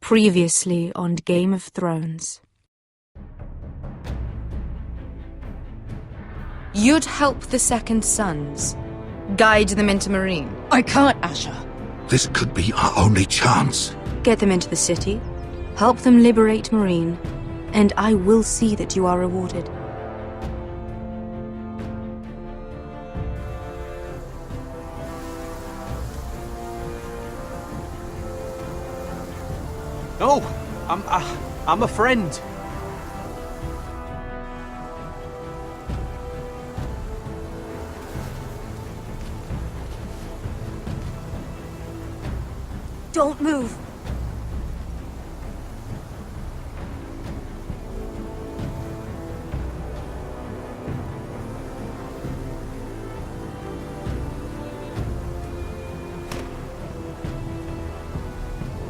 Previously on Game of Thrones. You'd help the Second Sons. Guide them into Meereen. I can't, Asher. This could be our only chance. Get them into the city. Help them liberate Meereen. And I will see that you are rewarded. No, I'm a friend. Don't move.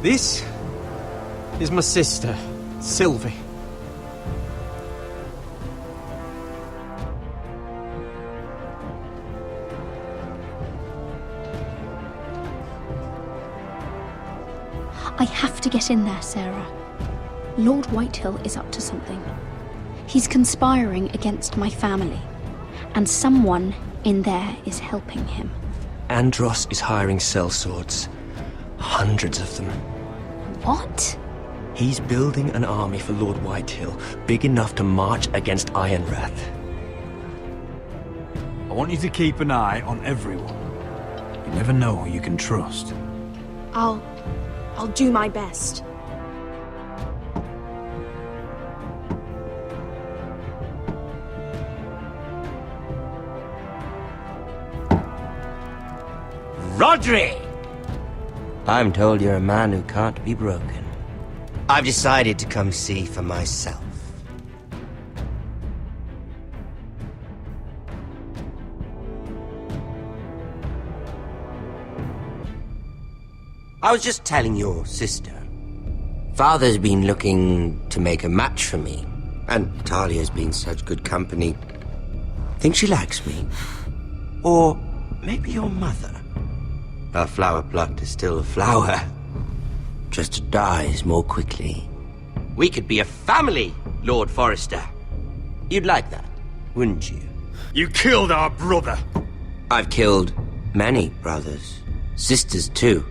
This is my sister, Sylvie. I have to get in there, Sarah. Lord Whitehill is up to something. He's conspiring against my family, and someone in there is helping him. Andros is hiring sellswords. Hundreds of them. What? He's building an army for Lord Whitehill, big enough to march against Ironrath. I want you to keep an eye on everyone. You never know who you can trust. I'll do my best. Rodri! I'm told you're a man who can't be broken. I've decided to come see for myself. I was just telling your sister. Father's been looking to make a match for me, and Talia's been such good company. Think she likes me? Or maybe your mother? A flower plot is still a flower. Just dies more quickly. We could be a family, Lord Forrester. You'd like that, wouldn't you? You killed our brother! I've killed many brothers. Sisters, too.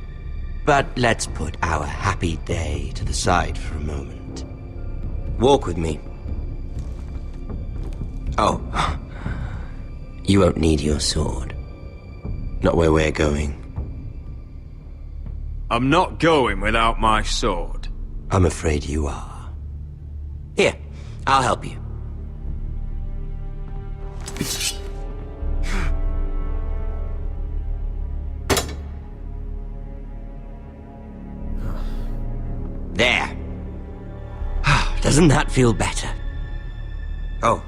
But let's put our happy day to the side for a moment. Walk with me. Oh. You won't need your sword. Not where we're going. I'm not going without my sword. I'm afraid you are. Here, I'll help you. There. Doesn't that feel better? Oh,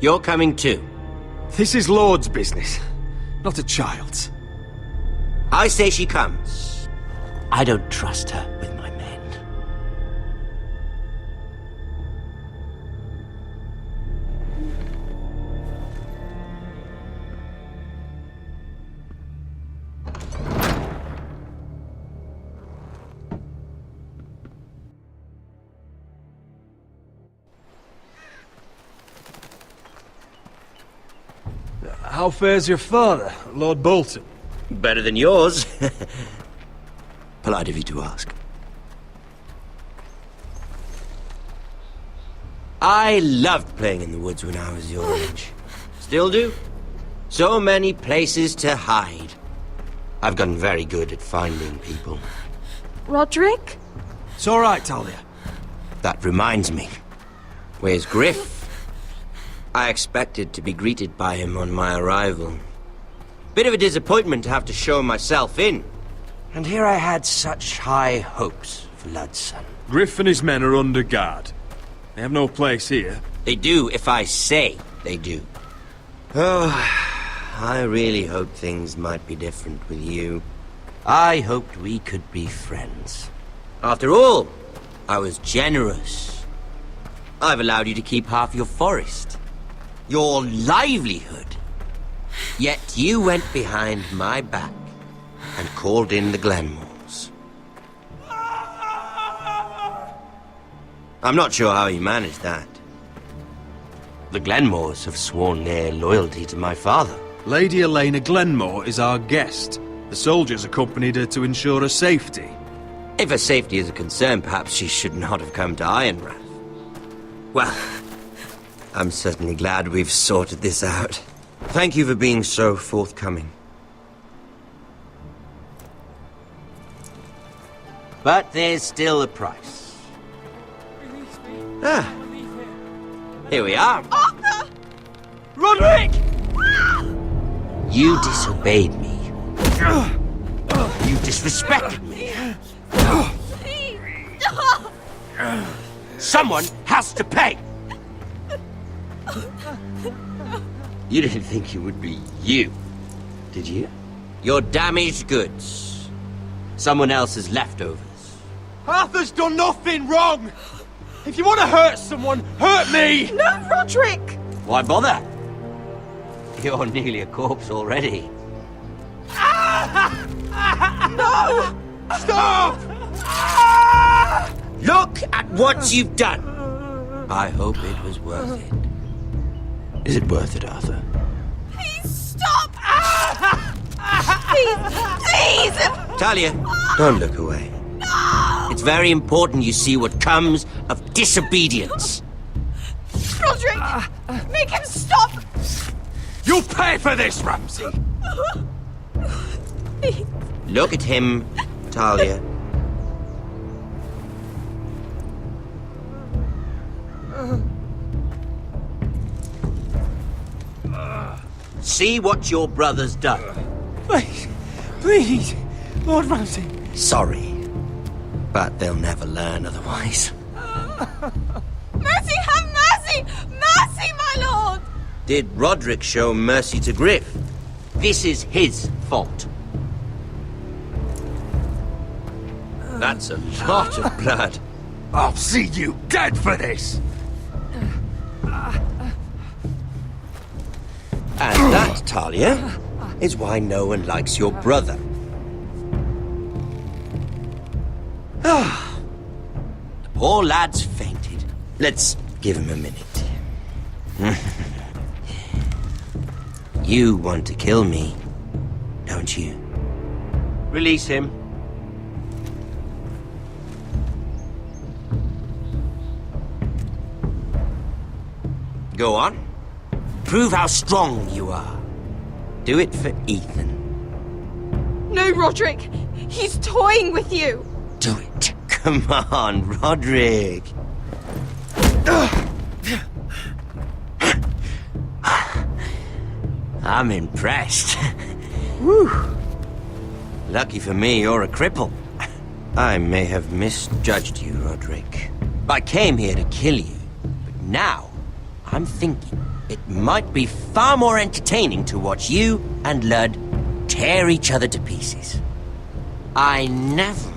you're coming too. This is Lord's business, not a child's. I say she comes. I don't trust her with my men. How fares your father, Lord Bolton? Better than yours. Polite of you to ask. I loved playing in the woods when I was your age. Still do. So many places to hide. I've gotten very good at finding people. Roderick? It's all right, Talia. That reminds me. Where's Griff? I expected to be greeted by him on my arrival. Bit of a disappointment to have to show myself in. And here I had such high hopes for Ludson. Griff and his men are under guard. They have no place here. They do if I say they do. Oh, I really hoped things might be different with you. I hoped we could be friends. After all, I was generous. I've allowed you to keep half your forest. Your livelihood. Yet you went behind my back and called in the Glenmores. I'm not sure how he managed that. The Glenmores have sworn their loyalty to my father. Lady Elena Glenmore is our guest. The soldiers accompanied her to ensure her safety. If her safety is a concern, perhaps she should not have come to Ironrath. Well, I'm certainly glad we've sorted this out. Thank you for being so forthcoming. But there's still a price. Ah, here we are. Arthur! Roderick! You disobeyed me. You disrespected me. Someone has to pay! You didn't think it would be you, did you? Your damaged goods. Someone else's leftovers. Arthur's done nothing wrong! If you want to hurt someone, hurt me! No, Roderick! Why bother? You're nearly a corpse already. No! Stop! Look at what you've done! I hope it was worth it. Is it worth it, Arthur? Please stop! Please! Talia, don't look away. It's very important you see what comes of disobedience. Roderick! Make him stop! You'll pay for this, Ramsay! Look at him, Talia. See what your brother's done. Please, Lord Ramsay. Sorry, but they'll never learn otherwise. Mercy, have mercy! Mercy, my lord! Did Roderick show mercy to Griff? This is his fault. That's a lot of blood. I'll see you dead for this! And that, Talia, is why no one likes your brother. The poor lad's fainted. Let's give him a minute. You want to kill me, don't you? Release him. Go on. Prove how strong you are. Do it for Ethan. No, Roderick! He's toying with you! Do it. Come on, Roderick. I'm impressed. Whew. Lucky for me, you're a cripple. I may have misjudged you, Roderick. I came here to kill you, but now I'm thinking it might be far more entertaining to watch you and Ludd tear each other to pieces. I never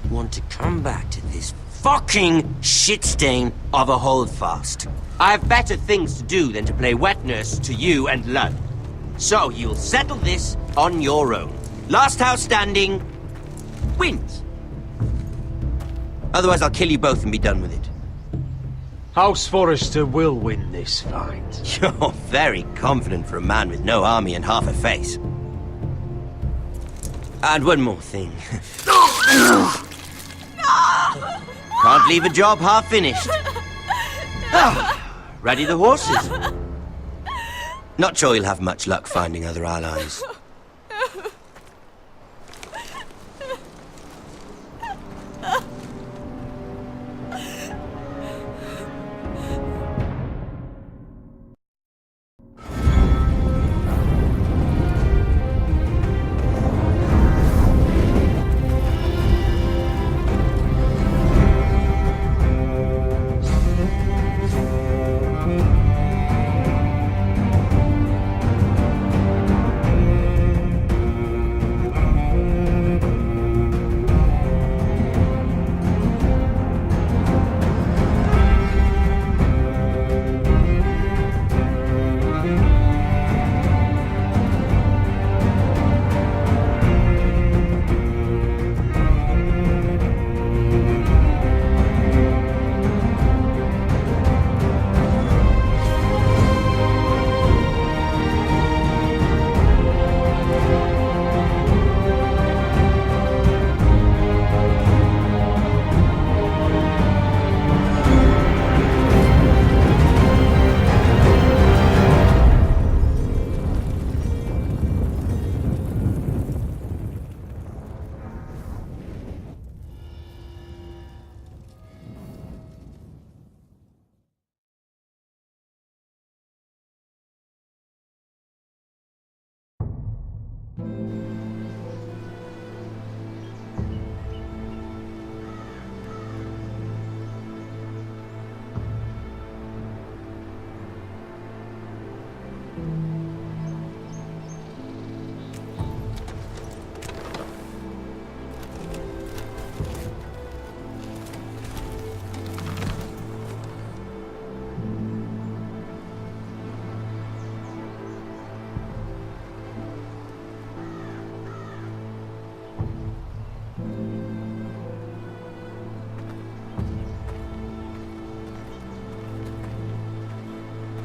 want to come back to this fucking shit stain of a holdfast. I have better things to do than to play wet nurse to you and Ludd. So you'll settle this on your own. Last house standing wins. Otherwise I'll kill you both and be done with it. House Forrester will win this fight. You're very confident for a man with no army and half a face. And one more thing. Can't leave a job half finished. Ready the horses? Not sure you'll have much luck finding other allies.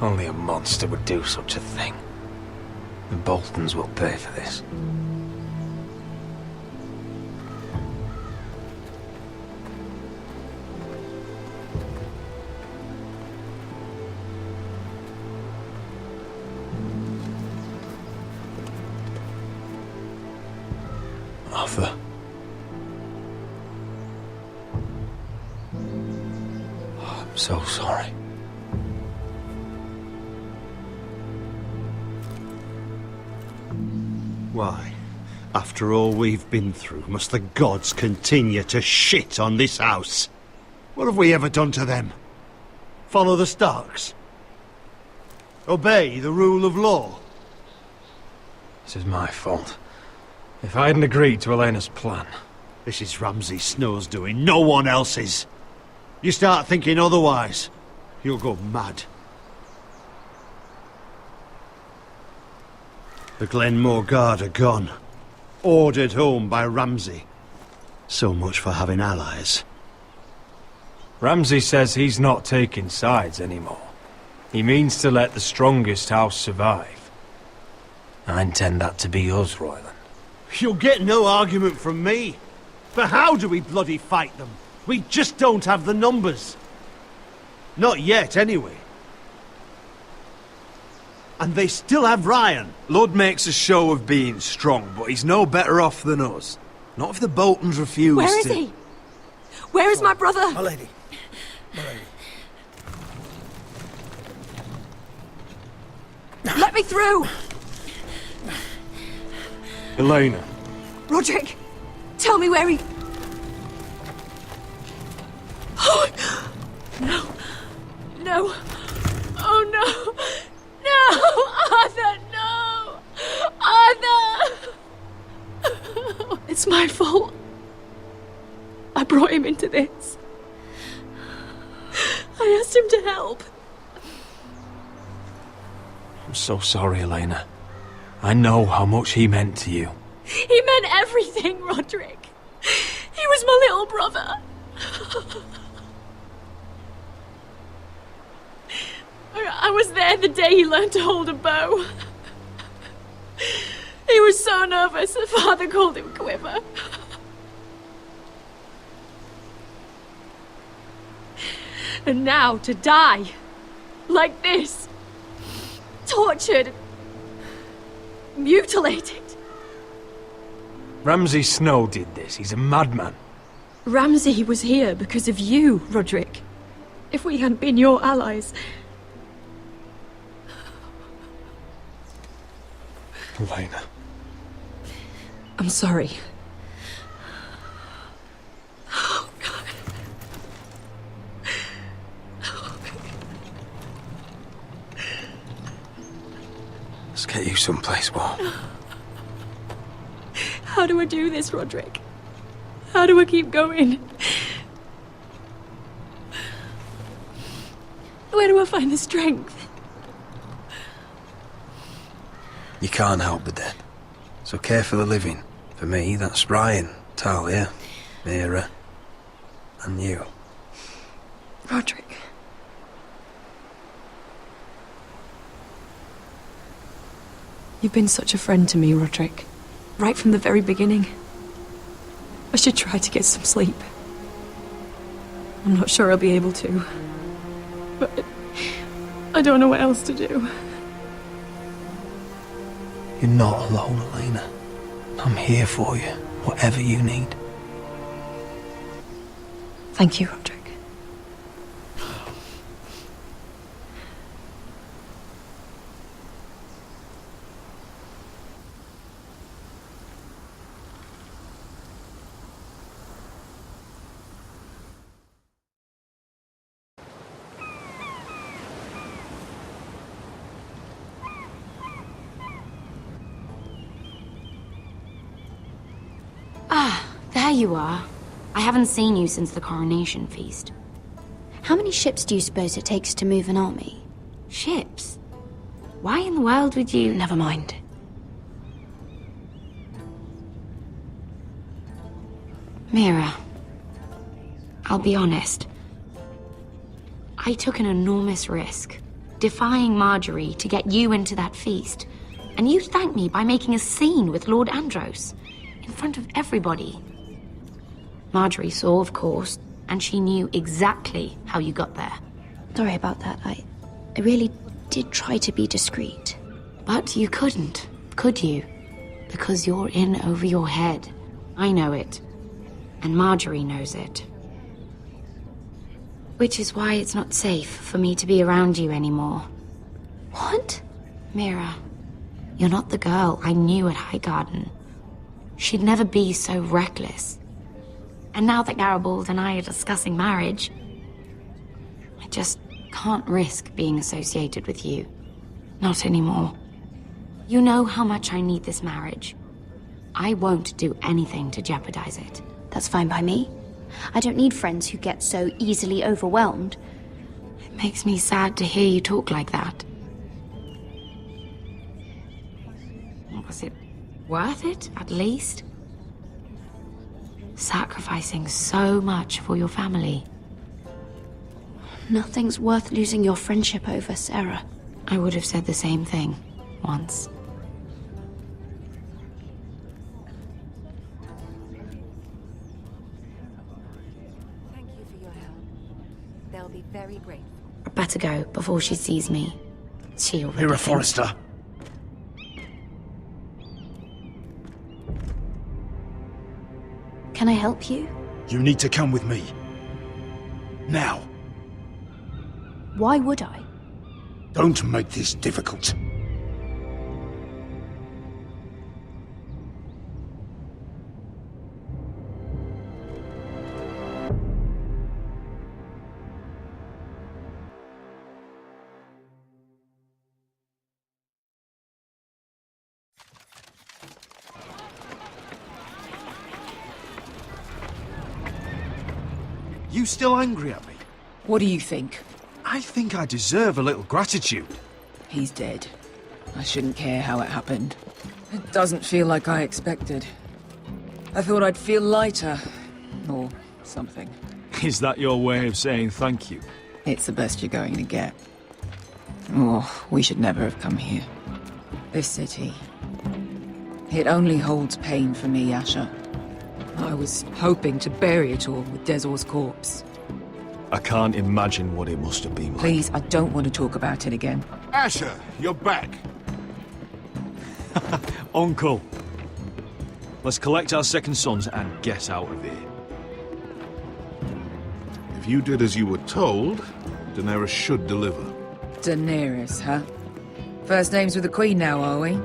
Only a monster would do such a thing. The Boltons will pay for this. Arthur. I'm so sorry. Why? After all we've been through, must the gods continue to shit on this house? What have we ever done to them? Follow the Starks? Obey the rule of law? This is my fault. If I hadn't agreed to Elena's plan... This is Ramsay Snow's doing, no one else's. You start thinking otherwise, you'll go mad. The Glenmore Guard are gone. Ordered home by Ramsay. So much for having allies. Ramsay says he's not taking sides anymore. He means to let the strongest house survive. I intend that to be us, Royland. You'll get no argument from me. But how do we bloody fight them? We just don't have the numbers. Not yet, anyway. And they still have Ryan. Lud makes a show of being strong, but he's no better off than us. Not if the Boltons refuse Where is he? Where is my brother? My lady. My lady. Let me through! Elena. Roderick, tell me where he... Oh, no. No. Oh, no. No! Arthur, no! Arthur! It's my fault. I brought him into this. I asked him to help. I'm so sorry, Elena. I know how much he meant to you. He meant everything, Roderick. He was my little brother. I was there the day he learned to hold a bow. He was so nervous that Father called him Quiver. And now to die like this, tortured, mutilated. Ramsay Snow did this. He's a madman. Ramsay was here because of you, Roderick. If we hadn't been your allies... Elena. I'm sorry. Oh, God. Let's get you someplace warm. How do I do this, Roderick? How do I keep going? Where do I find the strength? You can't help the dead. So care for the living. For me, that's Ryan, Talia, Mira, and you. Roderick. You've been such a friend to me, Roderick. Right from the very beginning. I should try to get some sleep. I'm not sure I'll be able to. But I don't know what else to do. You're not alone, Elena. I'm here for you, whatever you need. Thank you, Roderick. There you are. I haven't seen you since the coronation feast. How many ships do you suppose it takes to move an army? Ships? Why in the world would you... Never mind. Mira, I'll be honest. I took an enormous risk. defying Marjorie to get you into that feast. And you thanked me by making a scene with Lord Andros, in front of everybody. Marjorie saw, of course, and she knew exactly how you got there. Sorry about that. I really did try to be discreet. But you couldn't, could you? Because you're in over your head. I know it. And Marjorie knows it. Which is why it's not safe for me to be around you anymore. What? Mira, you're not the girl I knew at Highgarden. She'd never be so reckless. And now that Garibald and I are discussing marriage, I just can't risk being associated with you. Not anymore. You know how much I need this marriage. I won't do anything to jeopardize it. That's fine by me. I don't need friends who get so easily overwhelmed. It makes me sad to hear you talk like that. Was it worth it, at least? Sacrificing so much for your family. Nothing's worth losing your friendship over, Sarah. I would have said the same thing once. Thank you for your help. They'll be very grateful. I better go before she sees me. She already Mira thinks- Forrester. Can I help you? You need to come with me. Now. Why would I? Don't make this difficult. You still angry at me? What do you think? I think I deserve a little gratitude. He's dead. I shouldn't care how it happened. It doesn't feel like I expected. I thought I'd feel lighter. Or something. Is that your way of saying thank you? It's the best you're going to get. Oh, we should never have come here. This city. It only holds pain for me, Asher. I was hoping to bury it all with Dezor's corpse. I can't imagine what it must have been like. Please, I don't want to talk about it again. Asher, you're back. Uncle. Let's collect our second sons and get out of here. If you did as you were told, Daenerys should deliver. Daenerys, huh? First names with the Queen now, are we?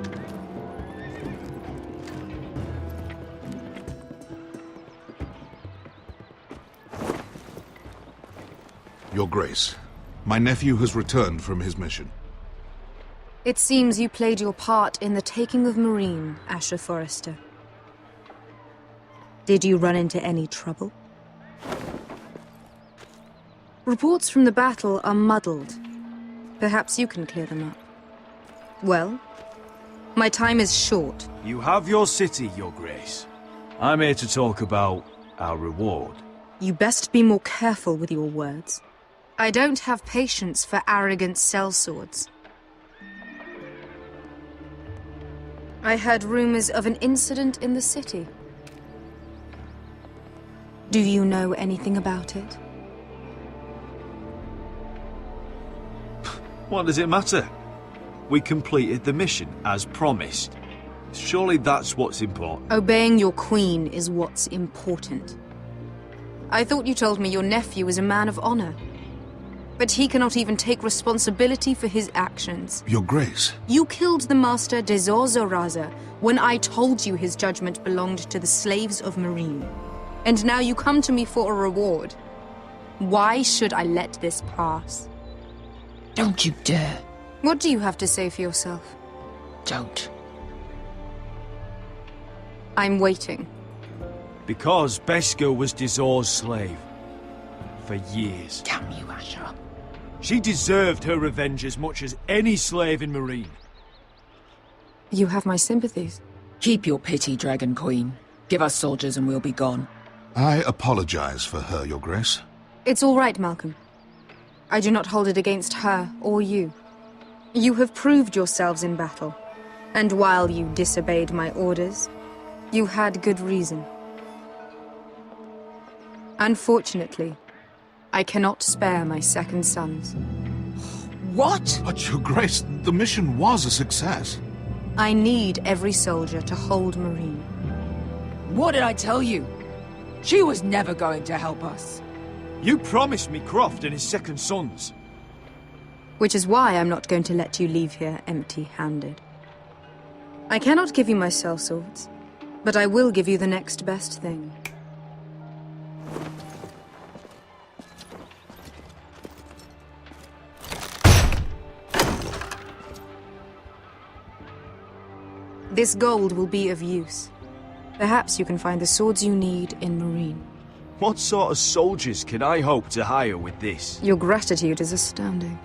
Your Grace, my nephew has returned from his mission. It seems you played your part in the taking of Marine, Asher Forrester. Did you run into any trouble? Reports from the battle are muddled. Perhaps you can clear them up. Well, my time is short. You have your city, Your Grace. I'm here to talk about our reward. You best be more careful with your words. I don't have patience for arrogant sellswords. I heard rumors of an incident in the city. Do you know anything about it? What does it matter? We completed the mission, as promised. Surely that's what's important. Obeying your queen is what's important. I thought you told me your nephew was a man of honor. But he cannot even take responsibility for his actions. Your Grace. You killed the master Dezor Zoraza when I told you his judgment belonged to the slaves of Marine. And now you come to me for a reward. Why should I let this pass? Don't you dare. What do you have to say for yourself? Don't. I'm waiting. Because Beskha was Dezor's slave. For years. Damn you, Asher. She deserved her revenge as much as any slave in Marine. You have my sympathies. Keep your pity, Dragon Queen. Give us soldiers and we'll be gone. I apologize for her, Your Grace. It's all right, Malcolm. I do not hold it against her or you. You have proved yourselves in battle, and while you disobeyed my orders, you had good reason. Unfortunately, I cannot spare my second sons. What? But Your Grace, the mission was a success. I need every soldier to hold Marine. What did I tell you? She was never going to help us. You promised me Croft and his second sons. Which is why I'm not going to let you leave here empty-handed. I cannot give you my sellswords, but I will give you the next best thing. This gold will be of use. Perhaps you can find the swords you need in Marine. What sort of soldiers can I hope to hire with this? Your gratitude is astounding.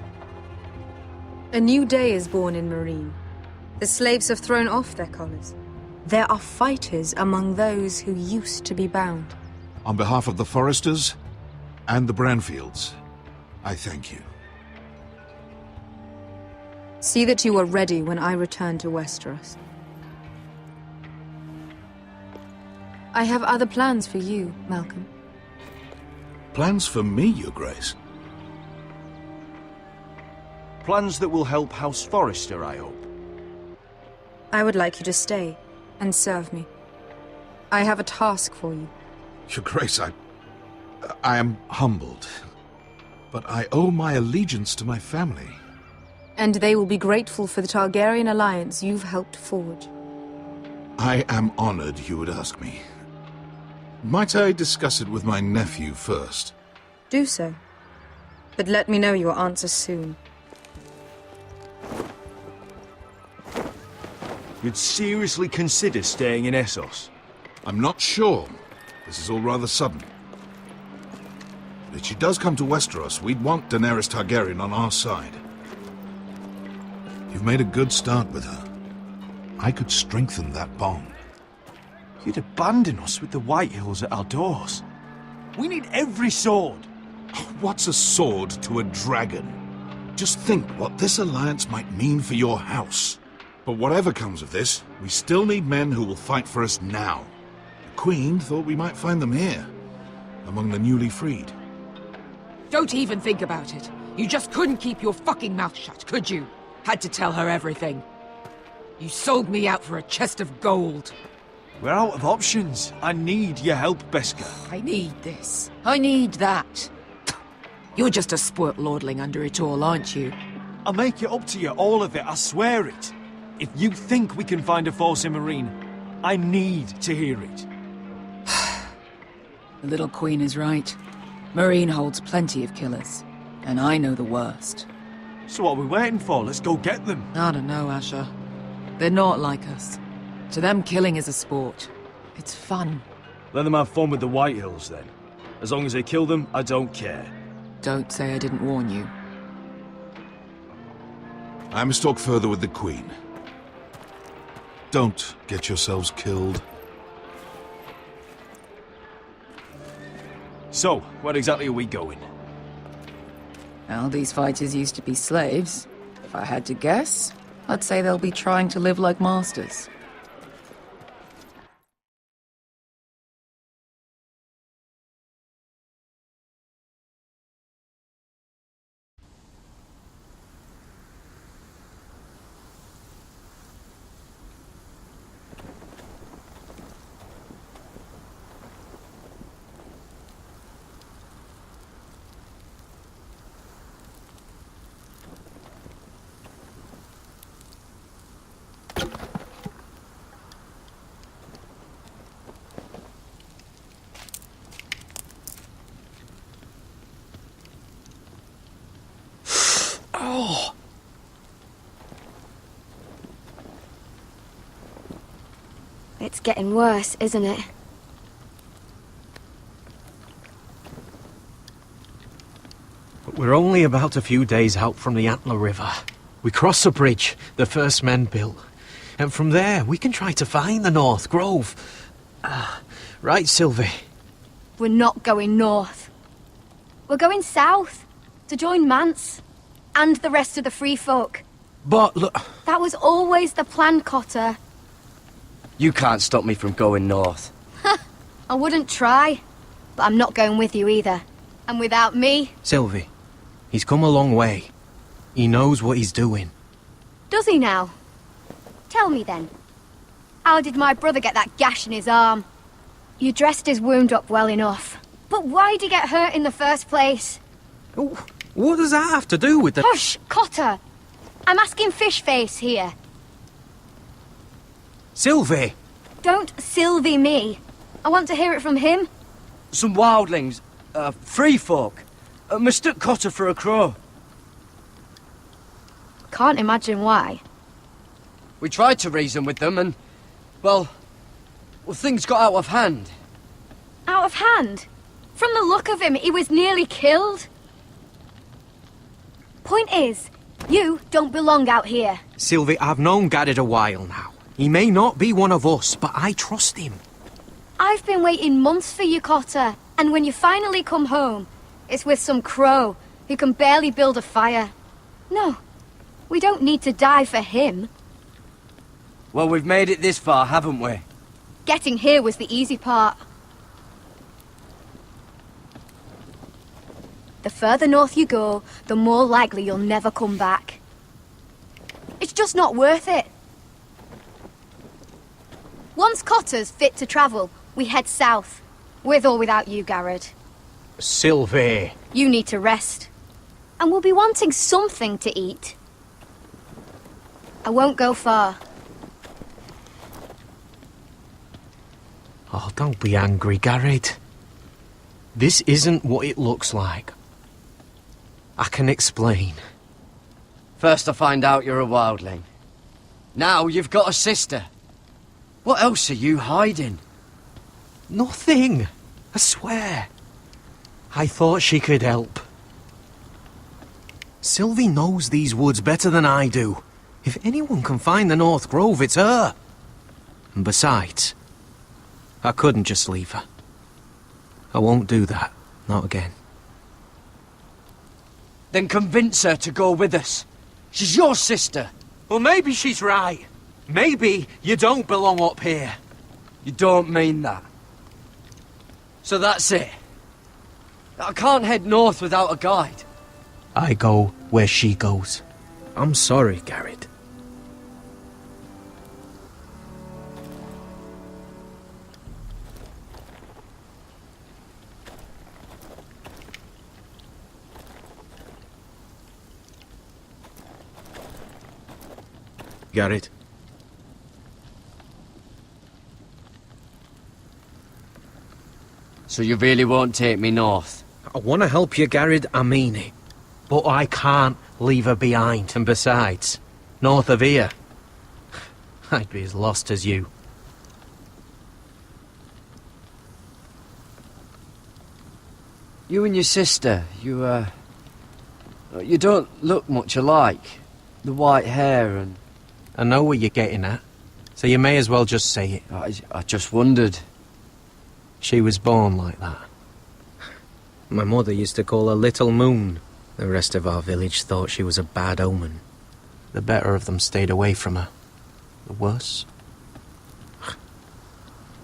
A new day is born in Marine. The slaves have thrown off their collars. There are fighters among those who used to be bound. On behalf of the Foresters and the Branfields, I thank you. See that you are ready when I return to Westeros. I have other plans for you, Malcolm. Plans for me, Your Grace? Plans that will help House Forrester, I hope. I would like you to stay and serve me. I have a task for you. Your Grace, I am humbled, but I owe my allegiance to my family. And they will be grateful for the Targaryen alliance you've helped forge. I am honored you would ask me. Might I discuss it with my nephew first? Do so. But let me know your answer soon. You'd seriously consider staying in Essos? I'm not sure. This is all rather sudden. But if she does come to Westeros, we'd want Daenerys Targaryen on our side. You've made a good start with her. I could strengthen that bond. You'd abandon us with the Whitehills at our doors. We need every sword. What's a sword to a dragon? Just think what this alliance might mean for your house. But whatever comes of this, we still need men who will fight for us now. The Queen thought we might find them here, among the newly freed. Don't even think about it. You just couldn't keep your fucking mouth shut, could you? Had to tell her everything. You sold me out for a chest of gold. We're out of options. I need your help, Beskha. I need this. I need that. You're just a spoilt lordling under it all, aren't you? I'll make it up to you, all of it, I swear it. If you think we can find a force in Marine, I need to hear it. The little queen is right. Marine holds plenty of killers, and I know the worst. So what are we waiting for? Let's go get them. I don't know, Asher. They're not like us. To them, killing is a sport. It's fun. Let them have fun with the Whitehills, then. As long as they kill them, I don't care. Don't say I didn't warn you. I must talk further with the Queen. Don't get yourselves killed. So, where exactly are we going? Well, these fighters used to be slaves. If I had to guess, I'd say they'll be trying to live like masters. It's getting worse, isn't it? But we're only about a few days out from the Antler River. We cross the bridge the first men built. And from there, we can try to find the North Grove. Right, Sylvie? We're not going north. We're going south, to join Mance, and the rest of the free folk. But look... That was always the plan, Cotter. You can't stop me from going north. I wouldn't try, but I'm not going with you either. And without me... Sylvie, he's come a long way. He knows what he's doing. Does he now? Tell me then. How did my brother get that gash in his arm? You dressed his wound up well enough. But why'd he get hurt in the first place? What does that have to do with the... Hush, Cotter! I'm asking Fishface here. Sylvie! Don't Sylvie me. I want to hear it from him. Some wildlings, free folk, mistook Cotter for a crow. Can't imagine why. We tried to reason with them and, well, things got out of hand. Out of hand? From the look of him, he was nearly killed. Point is, you don't belong out here. Sylvie, I've known Garrett a while now. He may not be one of us, but I trust him. I've been waiting months for you, Cotter. And when you finally come home, it's with some crow who can barely build a fire. No, we don't need to die for him. Well, we've made it this far, haven't we? Getting here was the easy part. The further north you go, the more likely you'll never come back. It's just not worth it. Once Cotter's fit to travel, we head south. With or without you, Garrett. Sylvie! You need to rest. And we'll be wanting something to eat. I won't go far. Oh, don't be angry, Garrett. This isn't what it looks like. I can explain. First I find out you're a wildling. Now you've got a sister. What else are you hiding? Nothing. I swear. I thought she could help. Sylvie knows these woods better than I do. If anyone can find the North Grove, it's her. And besides, I couldn't just leave her. I won't do that. Not again. Then convince her to go with us. She's your sister. Well, maybe she's right. Maybe you don't belong up here. You don't mean that. So that's it. I can't head north without a guide. I go where she goes. I'm sorry, Garrett. Garrett. So you really won't take me north? I want to help you, Garrett, I mean it. But I can't leave her behind. And besides, north of here, I'd be as lost as you. You and your sister, you don't look much alike. The white hair and... I know what you're getting at, so you may as well just say it. I just wondered. She was born like that. My mother used to call her Little Moon. The rest of our village thought she was a bad omen. The better of them stayed away from her. The worse?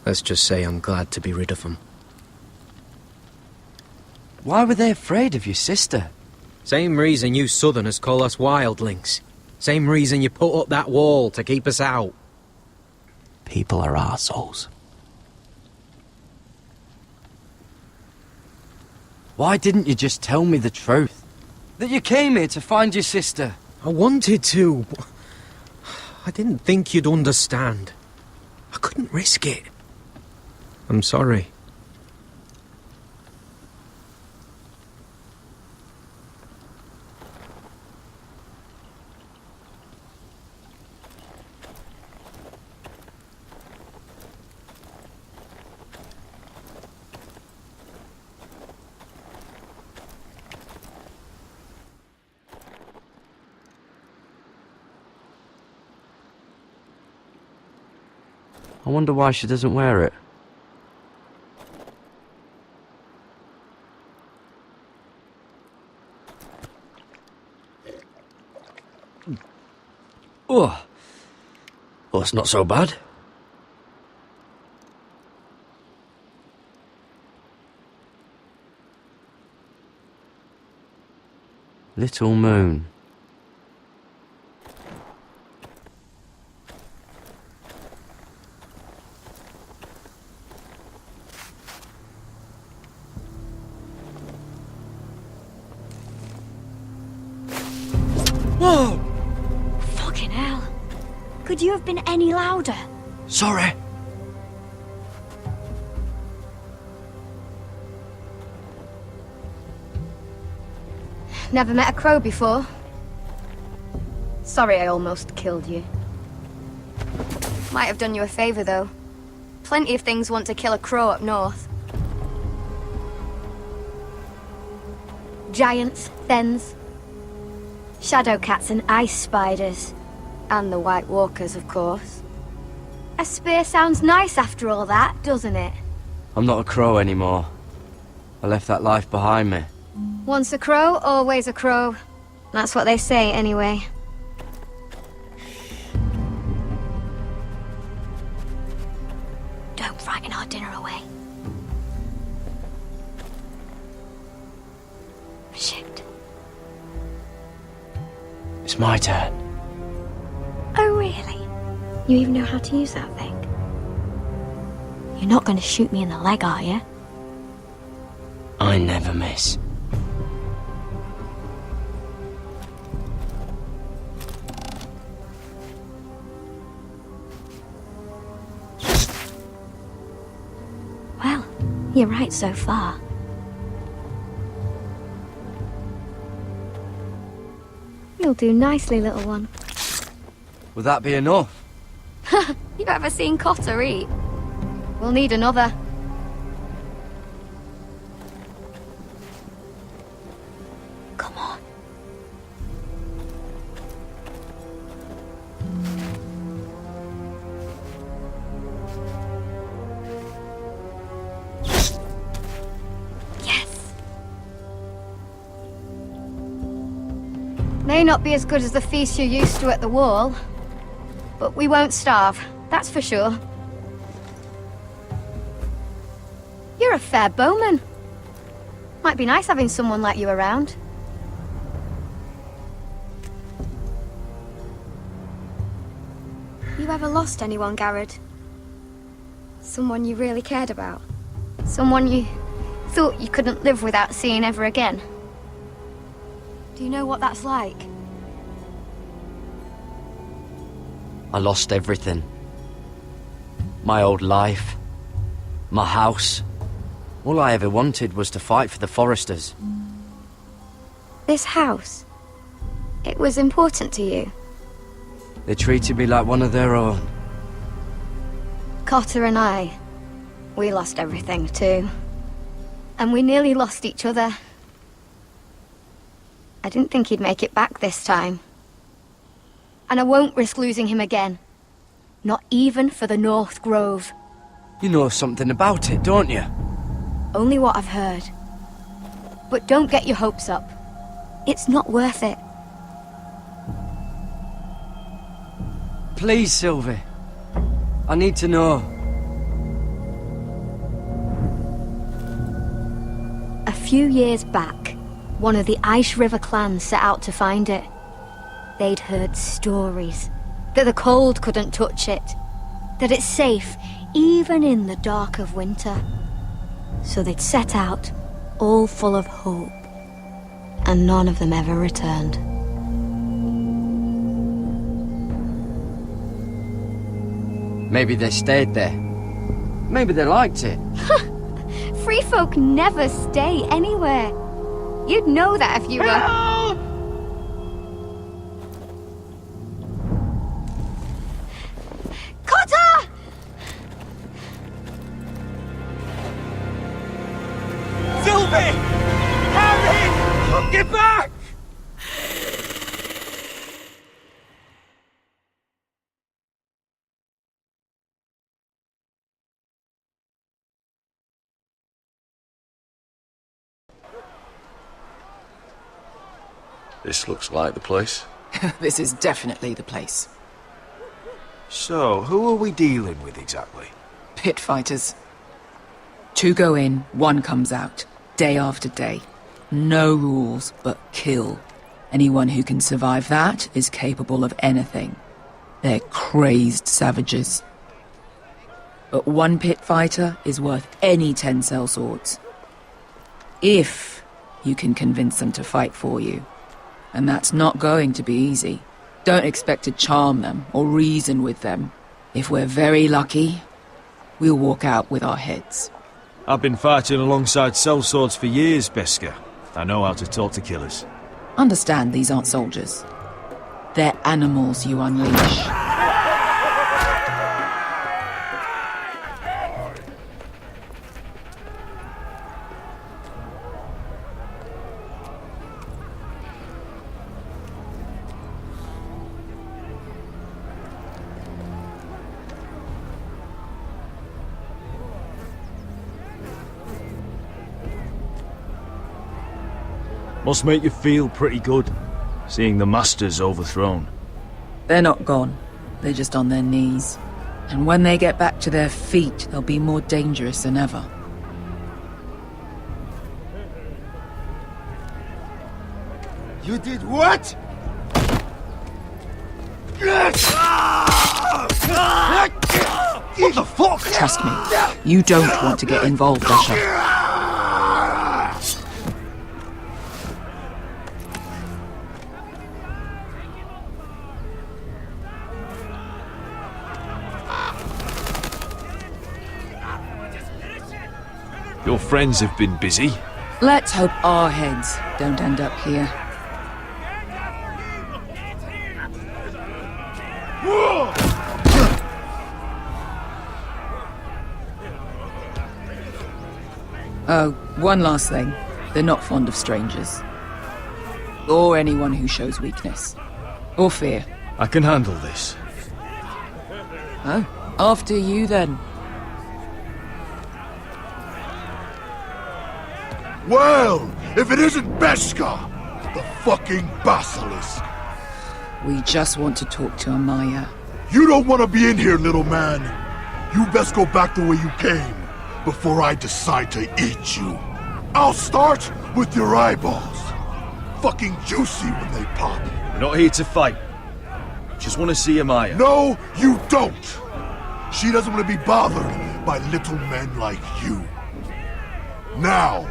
Let's just say I'm glad to be rid of them. Why were they afraid of your sister? Same reason you Southerners call us wildlings. Same reason you put up that wall to keep us out. People are arseholes. Why didn't you just tell me the truth? That you came here to find your sister? I wanted to. I didn't think you'd understand. I couldn't risk it. I'm sorry. I wonder why she doesn't wear it. Oh. Well, it's not so bad. Little moon. Whoa! Fucking hell. Could you have been any louder? Sorry. Never met a crow before. Sorry I almost killed you. Might have done you a favor, though. Plenty of things want to kill a crow up north. Giants, thens, shadow cats and ice spiders. And the White Walkers, of course. A spear sounds nice after all that, doesn't it? I'm not a crow anymore. I left that life behind me. Once a crow, always a crow. That's what they say, anyway. Don't frighten our dinner away. Shit. It's my turn. Oh, really? You even know how to use that thing? You're not going to shoot me in the leg, are you? I never miss. Well, you're right so far. You'll do nicely, little one. Would that be enough? You ever seen Cotter eat? We'll need another. Come on. Yes. May not be as good as the feast you're used to at the wall, but we won't starve, that's for sure. You're a fair bowman. Might be nice having someone like you around. You ever lost anyone, Garrod? Someone you really cared about? Someone you thought you couldn't live without seeing ever again? Do you know what that's like? I lost everything. My old life. My house. All I ever wanted was to fight for the Foresters. This house, it was important to you. They treated me like one of their own. Cotter and I, we lost everything too. And we nearly lost each other. I didn't think he'd make it back this time. And I won't risk losing him again. Not even for the North Grove. You know something about it, don't you? Only what I've heard. But don't get your hopes up. It's not worth it. Please, Sylvie. I need to know. A few years back, one of the Ice River clans set out to find it. They'd heard stories that the cold couldn't touch it, that it's safe even in the dark of winter. So they'd set out, all full of hope, and none of them ever returned. Maybe they stayed there. Maybe they liked it. Free folk never stay anywhere. You'd know that if you were... Cotter! Sylvie! Harry! Get back! This looks like the place. This is definitely the place. So, who are we dealing with exactly? Pit fighters. 2 go in, 1 comes out. Day after day. No rules, but kill. Anyone who can survive that is capable of anything. They're crazed savages. But 1 pit fighter is worth any 10 sellswords. If you can convince them to fight for you. And that's not going to be easy. Don't expect to charm them or reason with them. If we're very lucky, we'll walk out with our heads. I've been fighting alongside sellswords for years, Beskar. I know how to talk to killers. Understand these aren't soldiers. They're animals you unleash. Must make you feel pretty good, seeing the Masters overthrown. They're not gone. They're just on their knees. And when they get back to their feet, they'll be more dangerous than ever. You did what? What the fuck? Trust me, you don't want to get involved, Asher. Your friends have been busy. Let's hope our heads don't end up here. Oh, one last thing. They're not fond of strangers. Or anyone who shows weakness. Or fear. I can handle this. Oh, after you then. Well, if it isn't Beskar, the fucking basilisk. We just want to talk to Amaya. You don't want to be in here, little man. You best go back the way you came, before I decide to eat you. I'll start with your eyeballs. Fucking juicy when they pop. We're not here to fight. Just want to see Amaya. No, you don't. She doesn't want to be bothered by little men like you. Now,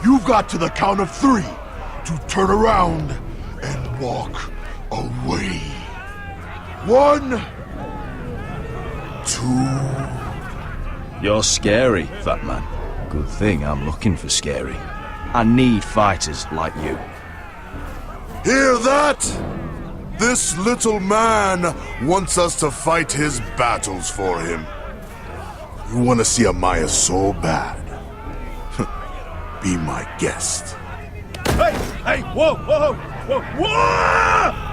you've got to the count of 3 to turn around and walk away. 1, 2. You're scary, fat man. Good thing I'm looking for scary. I need fighters like you. Hear that? This little man wants us to fight his battles for him. You want to see Amaya so bad? Be my guest. Hey! Hey! Whoa! Whoa! Whoa! Whoa!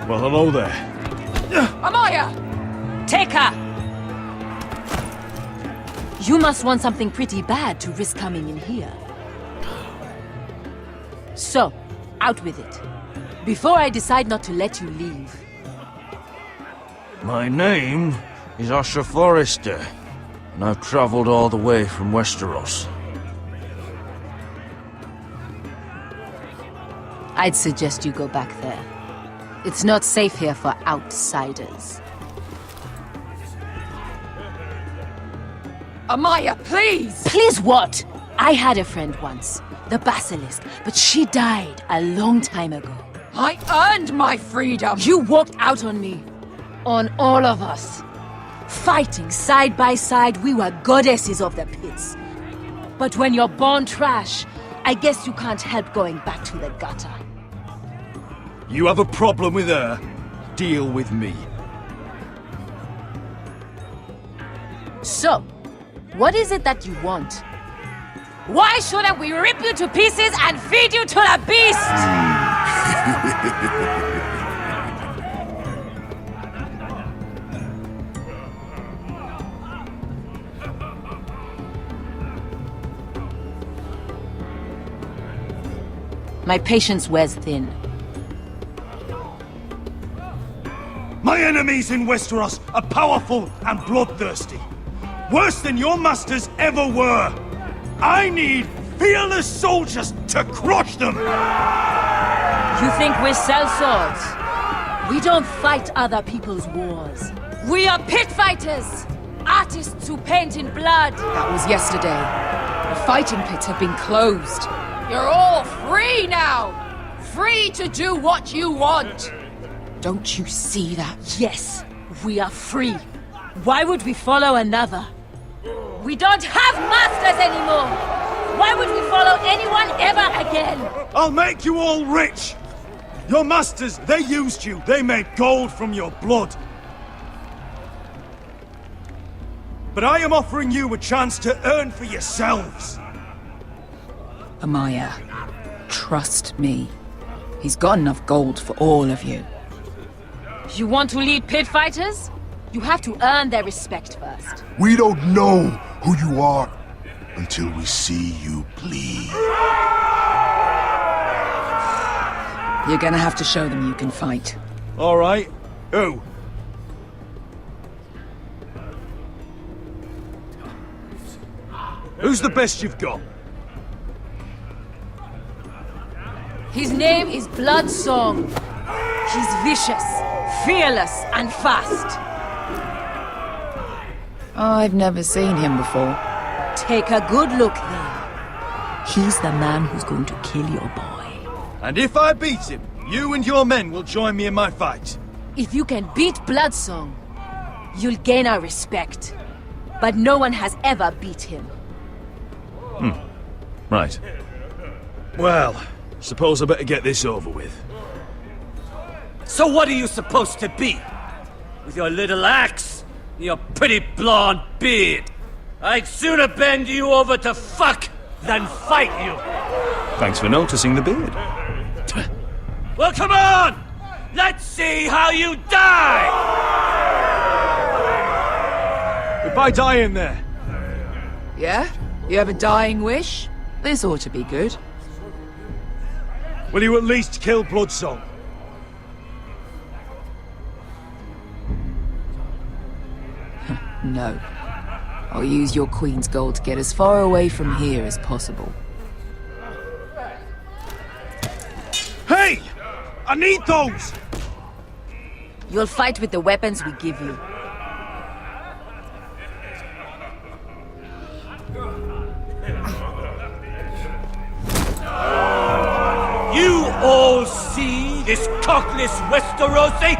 Well, hello there. Amaya! Take her! You must want something pretty bad to risk coming in here. So, out with it. Before I decide not to let you leave. My name is Asher Forrester. and I've traveled all the way from Westeros. I'd suggest you go back there. It's not safe here for outsiders. Amaya, please! Please what? I had a friend once, the Basilisk, but she died a long time ago. I earned my freedom! You walked out on me. On all of us. Fighting side by side, we were goddesses of the pits. But when you're born trash, I guess you can't help going back to the gutter. You have a problem with her? Deal with me. So, what is it that you want? Why shouldn't we rip you to pieces and feed you to the beast? My patience wears thin. My enemies in Westeros are powerful and bloodthirsty. Worse than your masters ever were. I need fearless soldiers to crush them! You think we sell swords? We don't fight other people's wars. We are pit fighters! Artists who paint in blood! That was yesterday. The fighting pits have been closed. You're all free now! Free to do what you want! Don't you see that? Yes, we are free. Why would we follow another? We don't have masters anymore! Why would we follow anyone ever again? I'll make you all rich! Your masters, they used you. They made gold from your blood. But I am offering you a chance to earn for yourselves. Amaya, trust me. He's got enough gold for all of you. You want to lead pit fighters? You have to earn their respect first. We don't know who you are until we see you bleed. You're gonna have to show them you can fight. All right. Who? Who's the best you've got? His name is Bloodsong. He's vicious, fearless, and fast. I've never seen him before. Take a good look then. He's the man who's going to kill your boy. And if I beat him, you and your men will join me in my fight. If you can beat Bloodsong, you'll gain our respect. But no one has ever beat him. Right. Well, suppose I better get this over with. So what are you supposed to be? With your little axe and your pretty blonde beard? I'd sooner bend you over to fuck than fight you. Thanks for noticing the beard. Well, come on! Let's see how you die! If I die in there. Yeah? You have a dying wish? This ought to be good. Will you at least kill Bloodsong? No. I'll use your queen's gold to get as far away from here as possible. Hey! I need those! You'll fight with the weapons we give you. You all see this cockless Westerosi?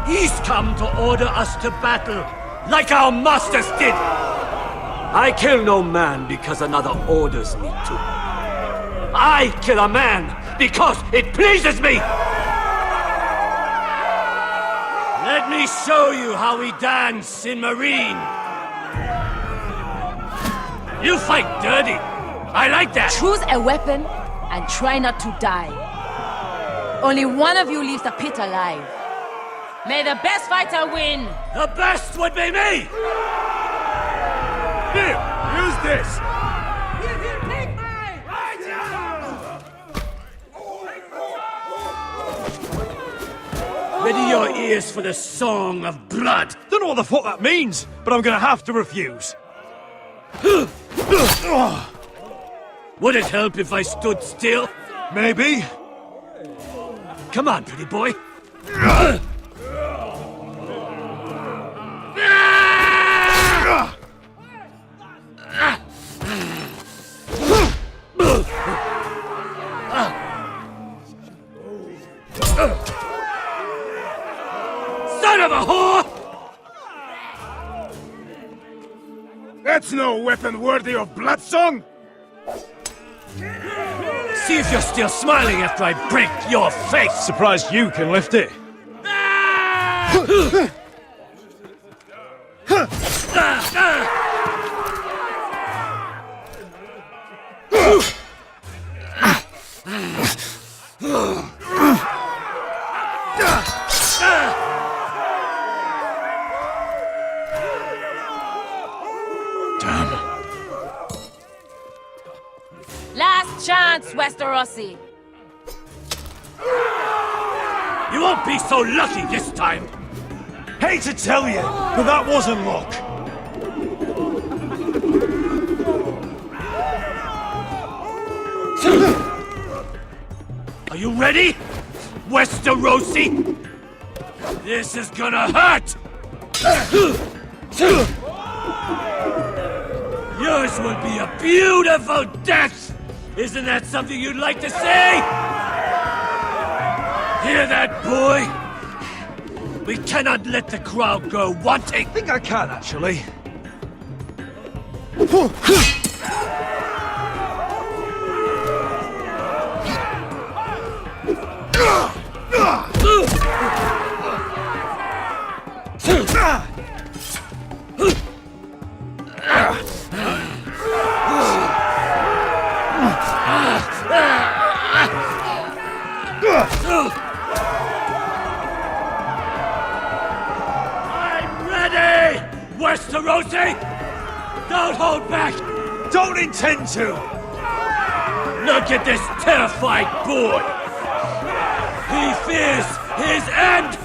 He's come to order us to battle, like our masters did. I kill no man because another orders me to. I kill a man because it pleases me. Let me show you how we dance in Marine. You fight dirty. I like that. Choose a weapon and try not to die. Only one of you leaves the pit alive. May the best fighter win! The best would be me! Here, use this! Ready your ears for the song of blood. Don't know what the fuck that means, but I'm gonna have to refuse. Would it help if I stood still? Maybe. Come on, pretty boy. Son of a whore! That's no weapon worthy of Bloodsong! See if you're still smiling after I break your face! Surprised you can lift it. Last chance, Westerosi. You won't be so lucky this time! Hate to tell you, but that wasn't luck. Are you ready? Westerosi? This is gonna hurt! Yours will be a beautiful death! Isn't that something you'd like to say? Hear that, boy? We cannot let the crowd go wanting! I think I can, actually. I'm ready! Westerosi! Don't hold back! Don't intend to! Look at this terrified boy! He fears his end!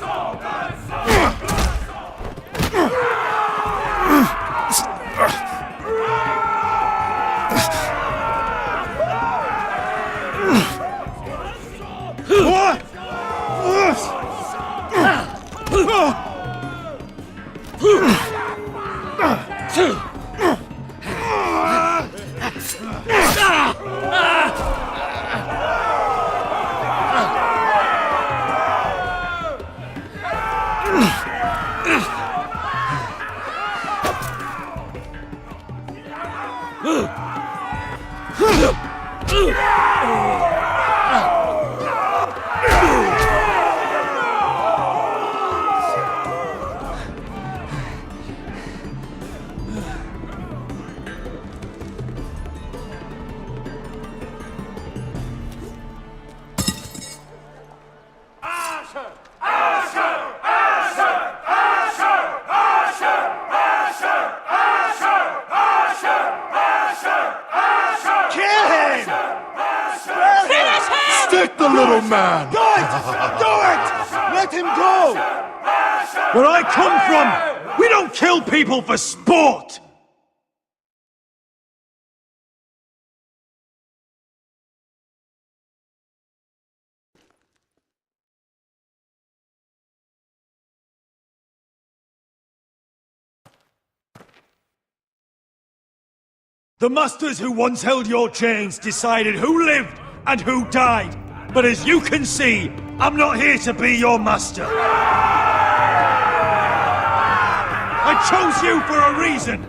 Stick the little man! Good! Do it! Let him go! Where I come from, we don't kill people for sport! The masters who once held your chains decided who lived and who died. But as you can see, I'm not here to be your master. I chose you for a reason.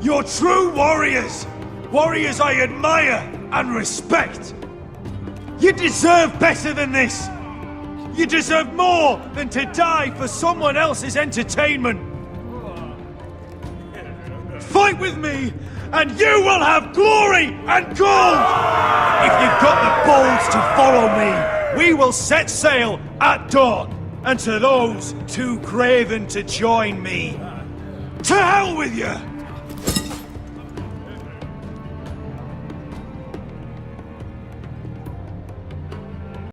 You're true warriors. Warriors I admire and respect. You deserve better than this. You deserve more than to die for someone else's entertainment. Fight with me, and you will have glory and gold! If you've got the balls to follow me, we will set sail at dawn. And to those too craven to join me, to hell with you!